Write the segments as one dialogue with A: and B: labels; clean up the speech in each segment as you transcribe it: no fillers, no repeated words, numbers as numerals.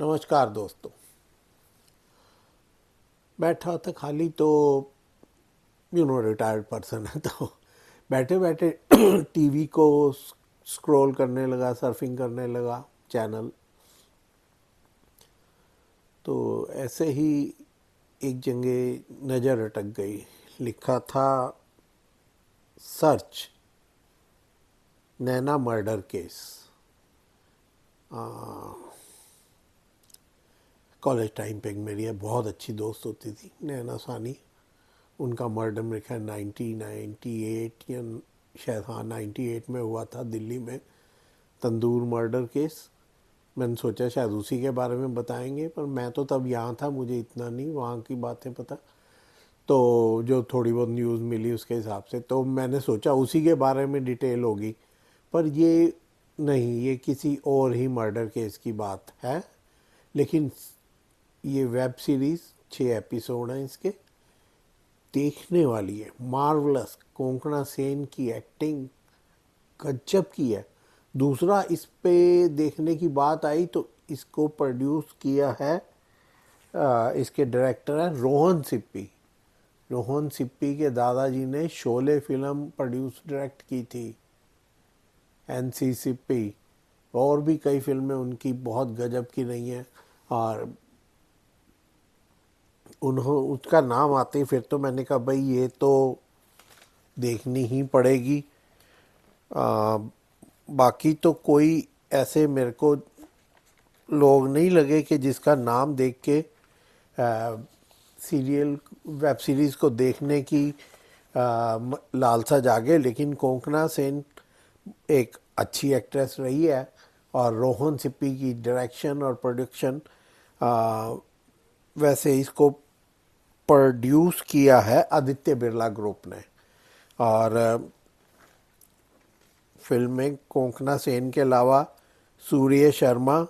A: नमस्कार दोस्तों। बैठा था खाली तो रिटायर्ड पर्सन है तो बैठे बैठे टीवी को स्क्रॉल करने लगा, सर्फिंग करने लगा चैनल। तो ऐसे ही एक जगह नज़र अटक गई। लिखा था सर्च नैना मर्डर केस। कॉलेज टाइम पे एक मेरी बहुत अच्छी दोस्त होती थी नैना सानी। उनका मर्डर मेरे ख्याल 1998 या शायद हाँ 98 में हुआ था दिल्ली में, तंदूर मर्डर केस। मैंने सोचा शायद उसी के बारे में बताएंगे, पर मैं तो तब यहाँ था, मुझे इतना नहीं वहाँ की बातें पता। तो जो थोड़ी बहुत न्यूज़ मिली उसके हिसाब से तो मैंने सोचा उसी के बारे में डिटेल होगी, पर ये नहीं, ये किसी और ही मर्डर केस की बात है। लेकिन ये वेब सीरीज़ 6 एपिसोड हैं इसके, देखने वाली है। मार्वलस, कोंकणा सेन की एक्टिंग गजब की है। दूसरा, इस पे देखने की बात आई तो इसको प्रोड्यूस किया है, इसके डायरेक्टर हैं रोहन सिप्पी। रोहन सिप्पी के दादाजी ने शोले फिल्म प्रोड्यूस डायरेक्ट की थी, एनसी सिप्पी। और भी कई फिल्में उनकी बहुत गजब की रही हैं। और उसका नाम आते ही फिर तो मैंने कहा भाई ये तो देखनी ही पड़ेगी। बाकी तो कोई ऐसे मेरे को लोग नहीं लगे कि जिसका नाम देख के सीरियल वेब सीरीज़ को देखने की लालसा जागे। लेकिन कोंकणा सेन एक अच्छी एक्ट्रेस रही है, और रोहन सिप्पी की डायरेक्शन और प्रोडक्शन। वैसे इसको प्रोड्यूस किया है आदित्य बिरला ग्रुप ने। और फिल्म में कोंकणा सेन के अलावा सूर्य शर्मा,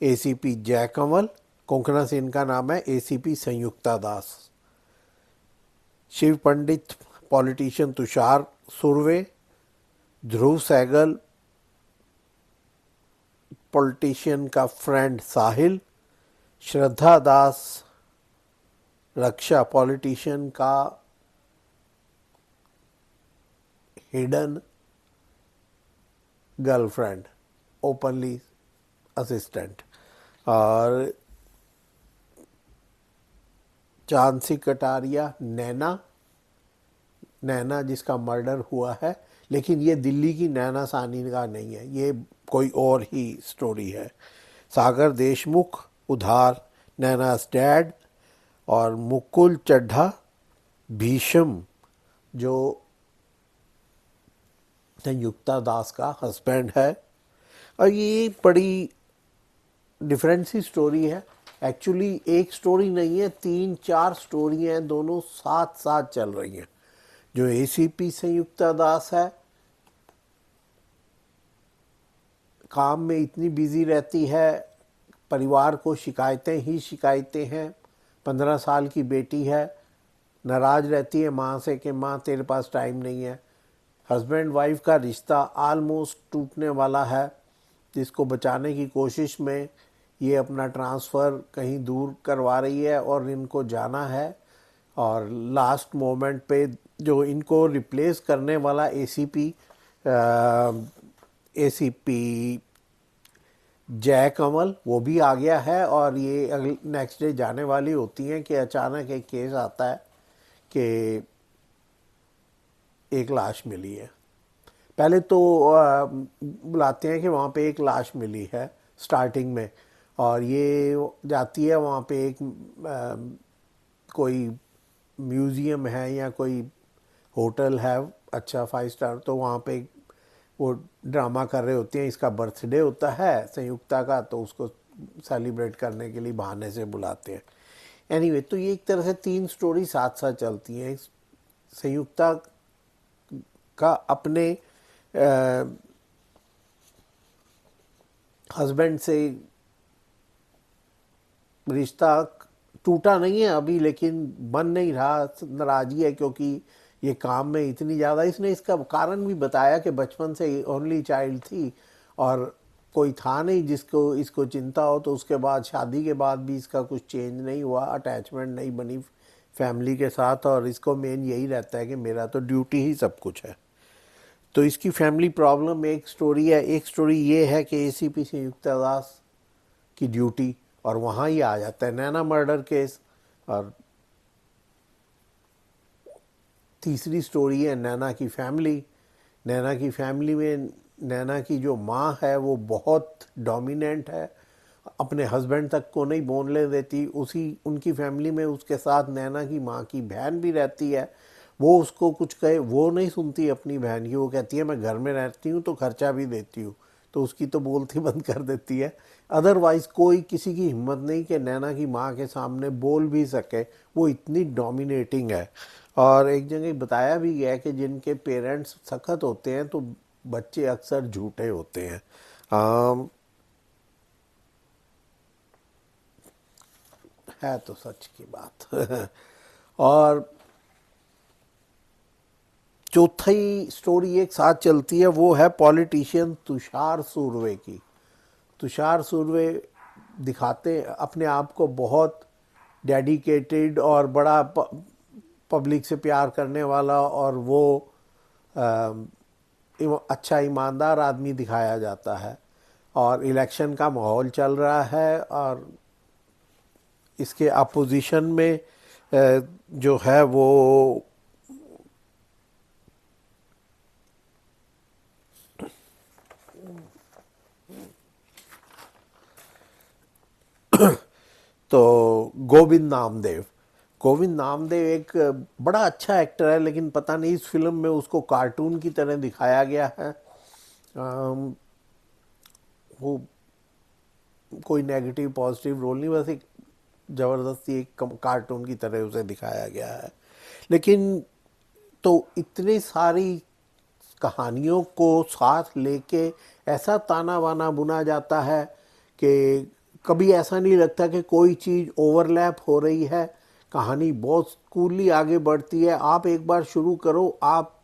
A: एसीपी जय कंवल, कोंकणा सेन का नाम है एसीपी संयुक्ता दास, शिव पंडित पॉलिटिशियन तुषार सुरवे, ध्रुव सहगल पॉलिटिशियन का फ्रेंड साहिल, श्रद्धा दास रक्षा पॉलिटिशियन का हिडन गर्लफ्रेंड, ओपनली असिस्टेंट, और चांसी कटारिया नैना। नैना जिसका मर्डर हुआ है, लेकिन ये दिल्ली की नैना सानी का नहीं है, ये कोई और ही स्टोरी है। सागर देशमुख उधार, नैना's डैड, और मुकुल चड्ढा भीषम जो संयुक्ता दास का हस्बैंड है। और ये बड़ी डिफरेंट सी स्टोरी है। एक्चुअली एक स्टोरी नहीं है, 3-4 स्टोरी हैं, दोनों साथ साथ चल रही हैं। जो एसीपी संयुक्ता दास है, काम में इतनी बिजी रहती है, परिवार को शिकायतें ही शिकायतें हैं। 15 साल की बेटी है, नाराज रहती है माँ से कि माँ तेरे पास टाइम नहीं है। हस्बैंड वाइफ का रिश्ता आलमोस्ट टूटने वाला है, जिसको बचाने की कोशिश में ये अपना ट्रांसफ़र कहीं दूर करवा रही है और इनको जाना है। और लास्ट मोमेंट पे जो इनको रिप्लेस करने वाला एसीपी जय कंवल वो भी आ गया है। और ये अगले नेक्स्ट डे जाने वाली होती हैं कि अचानक एक केस आता है कि एक लाश मिली है। पहले तो बुलाते हैं कि वहाँ पे एक लाश मिली है स्टार्टिंग में, और ये जाती है वहाँ पे एक कोई म्यूज़ियम है या कोई होटल है अच्छा 5 स्टार, तो वहाँ पे वो ड्रामा कर रहे होते हैं। इसका बर्थडे होता है संयुक्ता का, तो उसको सेलिब्रेट करने के लिए बहाने से बुलाते हैं। एनीवे, तो ये एक तरह से 3 स्टोरी साथ साथ चलती हैं। संयुक्ता का अपने हस्बैंड से रिश्ता टूटा नहीं है अभी, लेकिन बन नहीं रहा, नाराज़गी है क्योंकि ये काम में इतनी ज़्यादा। इसने इसका कारण भी बताया कि बचपन से ओनली चाइल्ड थी, और कोई था नहीं जिसको इसको चिंता हो, तो उसके बाद शादी के बाद भी इसका कुछ चेंज नहीं हुआ, अटैचमेंट नहीं बनी फैमिली के साथ, और इसको मेन यही रहता है कि मेरा तो ड्यूटी ही सब कुछ है। तो इसकी फैमिली प्रॉब्लम एक स्टोरी है। एक स्टोरी ये है कि एसीपी संयुक्ता दास की ड्यूटी, और वहाँ ही आ जाता है नैना मर्डर केस। और तीसरी स्टोरी है नैना की फैमिली। नैना की फैमिली में नैना की जो माँ है वो बहुत डोमिनेंट है, अपने हस्बैंड तक को नहीं बोलने देती। उसी उनकी फैमिली में उसके साथ नैना की माँ की बहन भी रहती है। वो उसको कुछ कहे वो नहीं सुनती अपनी बहन की, वो कहती है मैं घर में रहती हूँ तो खर्चा भी देती हूँ, तो उसकी तो बोलती बंद कर देती है। अदरवाइज़ कोई किसी की हिम्मत नहीं कि नैना की माँ के सामने बोल भी सके, वो इतनी डोमिनेटिंग है। और एक जगह बताया भी गया है कि जिनके पेरेंट्स सख्त होते हैं तो बच्चे अक्सर झूठे होते हैं। है तो सच की बात। और चौथी स्टोरी एक साथ चलती है, वो है पॉलिटिशियन तुषार सुरवे की। तुषार सुरवे दिखाते अपने आप को बहुत डेडिकेटेड और बड़ा पब्लिक से प्यार करने वाला, और वो अच्छा ईमानदार आदमी दिखाया जाता है। और इलेक्शन का माहौल चल रहा है, और इसके अपोजिशन में जो है वो तो गोविंद नामदेव एक बड़ा अच्छा एक्टर है, लेकिन पता नहीं इस फिल्म में उसको कार्टून की तरह दिखाया गया है। वो कोई नेगेटिव पॉजिटिव रोल नहीं, बस एक ज़बरदस्ती एक कार्टून की तरह उसे दिखाया गया है। लेकिन तो इतनी सारी कहानियों को साथ लेके ऐसा ताना बाना बुना जाता है कि कभी ऐसा नहीं लगता कि कोई चीज़ ओवरलैप हो रही है। कहानी बहुत कूली आगे बढ़ती है। आप एक बार शुरू करो, आप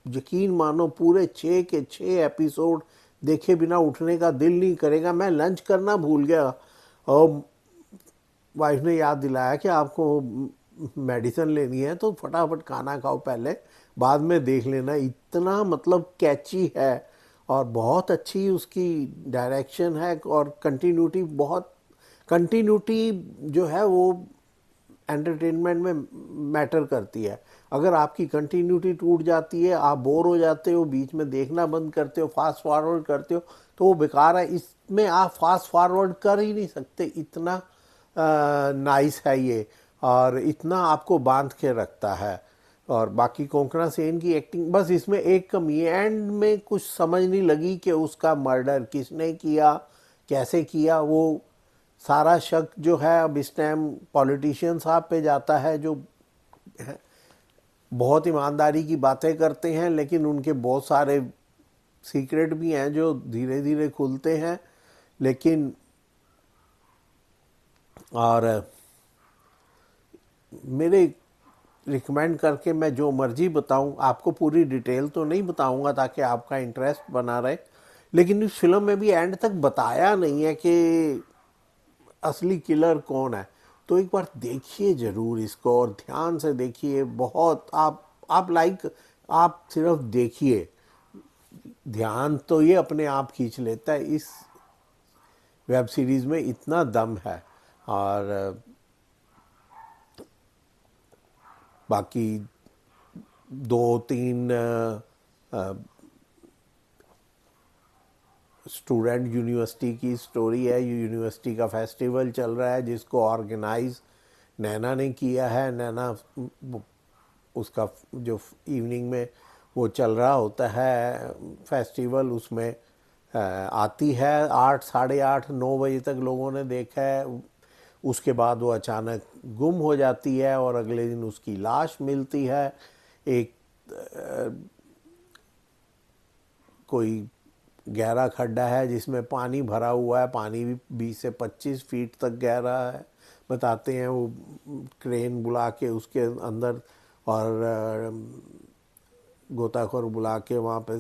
A: यकीन मानो पूरे 6 के 6 एपिसोड देखे बिना उठने का दिल नहीं करेगा। मैं लंच करना भूल गया, और वाइफ ने याद दिलाया कि आपको मेडिसिन लेनी है तो फटाफट खाना खाओ पहले, बाद में देख लेना। इतना मतलब कैची है, और बहुत अच्छी उसकी डायरेक्शन है, और कंटिन्यूटी जो है वो एंटरटेनमेंट में मैटर करती है। अगर आपकी कंटिन्यूटी टूट जाती है, आप बोर हो जाते हो, बीच में देखना बंद करते हो, फास्ट फॉरवर्ड करते हो, तो वो बेकार है। इसमें आप फास्ट फॉरवर्ड कर ही नहीं सकते, इतना नाइस है ये, और इतना आपको बांध के रखता है। और बाकी कोंकणा सेन की एक्टिंग, बस इसमें एक कमी है, एंड में कुछ समझ नहीं लगी कि उसका मर्डर किसने किया, कैसे किया। वो सारा शक जो है अब इस टाइम पॉलिटिशियन साहब पे जाता है, जो बहुत ईमानदारी की बातें करते हैं, लेकिन उनके बहुत सारे सीक्रेट भी हैं जो धीरे धीरे खुलते हैं। लेकिन और मेरे रिकमेंड करके मैं जो मर्जी बताऊं, आपको पूरी डिटेल तो नहीं बताऊंगा ताकि आपका इंटरेस्ट बना रहे, लेकिन इस फिल्म में भी एंड तक बताया नहीं है कि असली किलर कौन है। तो एक बार देखिए ज़रूर इसको, और ध्यान से देखिए। बहुत आप लाइक आप सिर्फ देखिए, ध्यान तो ये अपने आप खींच लेता है। इस वेब सीरीज़ में इतना दम है। और बाकी 2-3 स्टूडेंट यूनिवर्सिटी की स्टोरी है। यूनिवर्सिटी का फेस्टिवल चल रहा है जिसको ऑर्गेनाइज नैना ने किया है। नैना उसका जो इवनिंग में वो चल रहा होता है फेस्टिवल, उसमें आती है। 8, साढ़े 8, 9 बजे तक लोगों ने देखा है। उसके बाद वो अचानक गुम हो जाती है, और अगले दिन उसकी लाश मिलती है। एक कोई गहरा खड्डा है जिसमें पानी भरा हुआ है, पानी भी 20 से 25 फीट तक गहरा है। बताते हैं वो क्रेन बुला के उसके अंदर, और गोताखोर बुला के वहाँ पे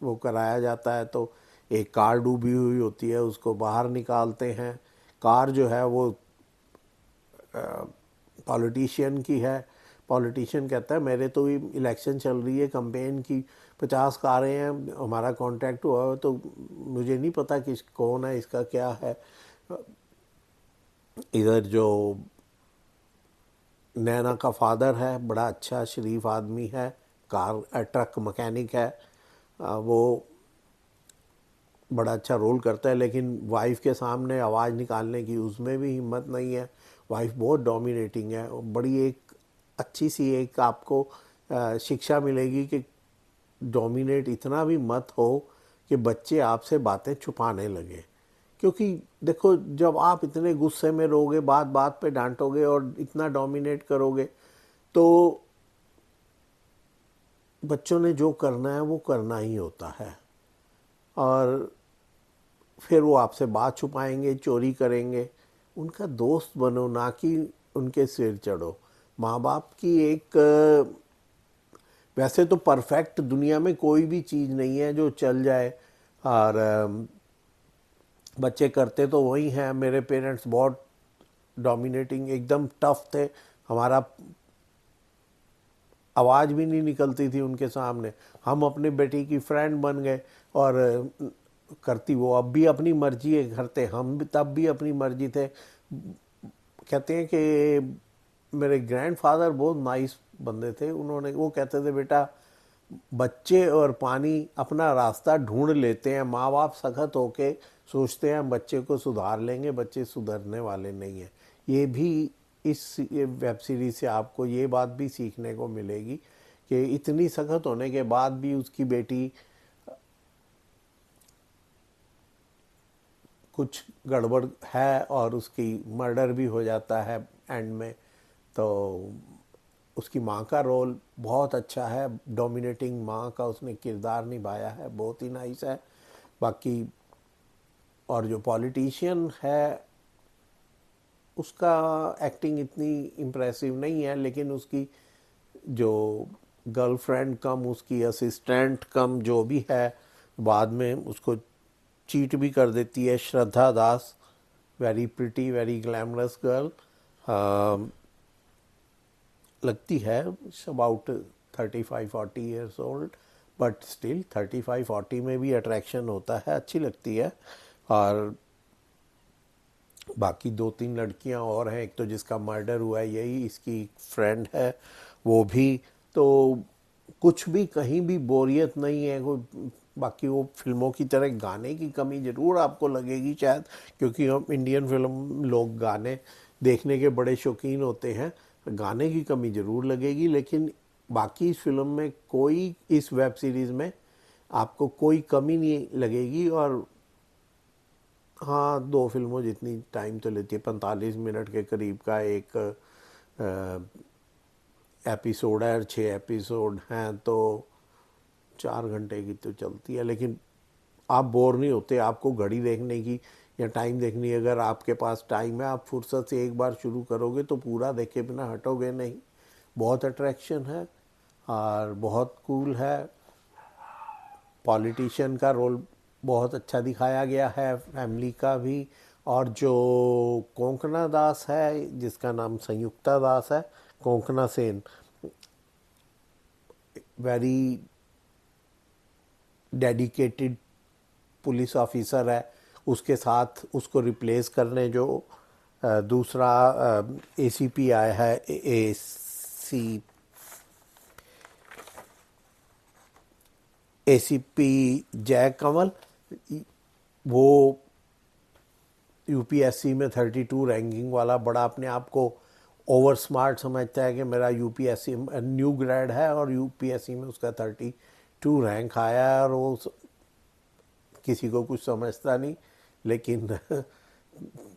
A: वो कराया जाता है। तो एक कार डूबी हुई होती है, उसको बाहर निकालते हैं। कार जो है वो पॉलिटिशियन की है। पॉलिटिशियन कहता है मेरे तो इलेक्शन चल रही है, कैंपेन की 50 कारें हैं, हमारा कॉन्ट्रैक्ट हुआ है, तो मुझे नहीं पता कि कौन है, इसका क्या है। इधर जो नैना का फादर है, बड़ा अच्छा शरीफ आदमी है, कार ट्रक मैकेनिक है, वो बड़ा अच्छा रोल करता है, लेकिन वाइफ के सामने आवाज़ निकालने की उसमें भी हिम्मत नहीं है। वाइफ बहुत डोमिनेटिंग है। बड़ी एक अच्छी सी एक आपको शिक्षा मिलेगी कि डोमिनेट इतना भी मत हो कि बच्चे आपसे बातें छुपाने लगे। क्योंकि देखो, जब आप इतने गुस्से में रहोगे, बात बात पे डांटोगे और इतना डोमिनेट करोगे, तो बच्चों ने जो करना है वो करना ही होता है। और फिर वो आपसे बात छुपाएंगे, चोरी करेंगे। उनका दोस्त बनो, ना कि उनके सिर चढ़ो। माँ बाप की एक वैसे तो परफेक्ट दुनिया में कोई भी चीज़ नहीं है जो चल जाए, और बच्चे करते तो वही हैं। मेरे पेरेंट्स बहुत डोमिनेटिंग, एकदम टफ थे। हमारा आवाज़ भी नहीं निकलती थी उनके सामने। हम अपने बेटी की फ्रेंड बन गए, और करती वो अब भी अपनी मर्जी है करते, हम भी तब भी अपनी मर्जी थे। कहते हैं कि मेरे ग्रैंडफादर बहुत नाइस बंदे थे। उन्होंने वो कहते थे बेटा, बच्चे और पानी अपना रास्ता ढूंढ लेते हैं, माँ बाप सख्त होके सोचते हैं बच्चे को सुधार लेंगे, बच्चे सुधरने वाले नहीं हैं। ये भी इस वेब सीरीज़ से आपको ये बात भी सीखने को मिलेगी कि इतनी सख्त होने के बाद भी उसकी बेटी कुछ गड़बड़ है और उसकी मर्डर भी हो जाता है एंड में। तो उसकी माँ का रोल बहुत अच्छा है, डोमिनेटिंग माँ का उसने किरदार निभाया है, बहुत ही नाइस है। बाकी और जो पॉलिटिशियन है उसका एक्टिंग इतनी इम्प्रेसिव नहीं है, लेकिन उसकी जो गर्लफ्रेंड कम उसकी असिस्टेंट कम जो भी है, बाद में उसको चीट भी कर देती है, Shraddha Das. Very pretty, very glamorous girl लगती है। About 35-40 years old, but still 35-40 में भी अट्रैक्शन होता है, अच्छी लगती है। और बाकी 2-3 लड़कियां और हैं, एक तो जिसका मर्डर हुआ है यही इसकी फ्रेंड है, वो भी। तो कुछ भी कहीं भी बोरियत नहीं है कोई। बाकी वो फिल्मों की तरह गाने की कमी ज़रूर आपको लगेगी शायद, क्योंकि हम इंडियन फिल्म लोग गाने देखने के बड़े शौकीन होते हैं। गाने की कमी ज़रूर लगेगी, लेकिन बाकी इस फिल्म में कोई, इस वेब सीरीज़ में आपको कोई कमी नहीं लगेगी। और हाँ, 2 फिल्मों जितनी टाइम तो लेती है, 45 मिनट के करीब का एक एपिसोड है, 6 एपिसोड हैं, तो 4 घंटे की तो चलती है। लेकिन आप बोर नहीं होते। आपको घड़ी देखने की या टाइम देखनी है, अगर आपके पास टाइम है, आप फुर्सत से एक बार शुरू करोगे तो पूरा देखे बिना हटोगे नहीं। बहुत अट्रैक्शन है और बहुत कूल है। पॉलिटिशियन का रोल बहुत अच्छा दिखाया गया है, फैमिली का भी। और जो कोंकणा दास है, जिसका नाम संयुक्ता दास है, Konkona Sen, very dedicated police officer है। उसके साथ उसको रिप्लेस करने जो दूसरा एसीपी आया है, एसीपी जय कंवल, वो यूपीएससी में 32 रैंकिंग वाला, बड़ा अपने आप को ओवर स्मार्ट समझता है कि मेरा यूपीएससी न्यू ग्रेड है और यूपीएससी में उसका 32 रैंक आया है, और वो किसी को कुछ समझता नहीं। लेकिन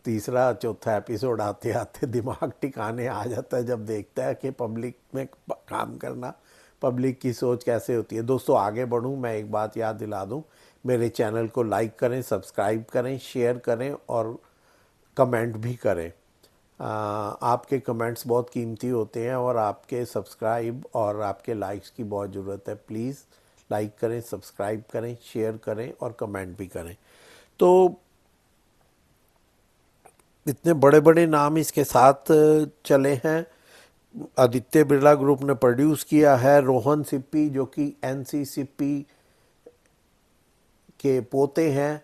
A: तीसरा चौथा एपिसोड आते आते दिमाग टिकाने आ जाता है जब देखता है कि पब्लिक में काम करना, पब्लिक की सोच कैसे होती है। दोस्तों, आगे बढ़ूं, मैं एक बात याद दिला दूं, मेरे चैनल को लाइक करें, सब्सक्राइब करें, शेयर करें और कमेंट भी करें। आपके कमेंट्स बहुत कीमती होते हैं और आपके सब्सक्राइब और आपके लाइक्स की बहुत ज़रूरत है। प्लीज़ लाइक करें, सब्सक्राइब करें, शेयर करें और कमेंट भी करें। तो इतने बड़े बड़े नाम इसके साथ चले हैं। आदित्य बिरला ग्रुप ने प्रोड्यूस किया है। रोहन सिप्पी जो कि एनसी सिप्पी के पोते हैं,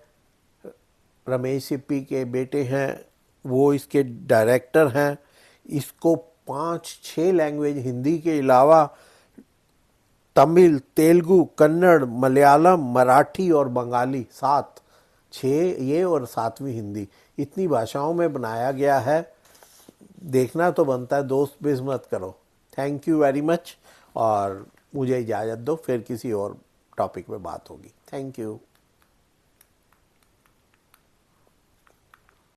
A: रमेश सिप्पी के बेटे हैं, वो इसके डायरेक्टर हैं। इसको 5-6 लैंग्वेज, हिंदी के अलावा तमिल, तेलुगु, कन्नड़, मलयालम, मराठी और बंगाली, 6 ये और 7वीं हिंदी, इतनी भाषाओं में बनाया गया है। देखना तो बनता है दोस्त, मिस मत करो। थैंक यू वेरी मच और मुझे इजाज़त दो, फिर किसी और टॉपिक पे बात होगी। Thank you.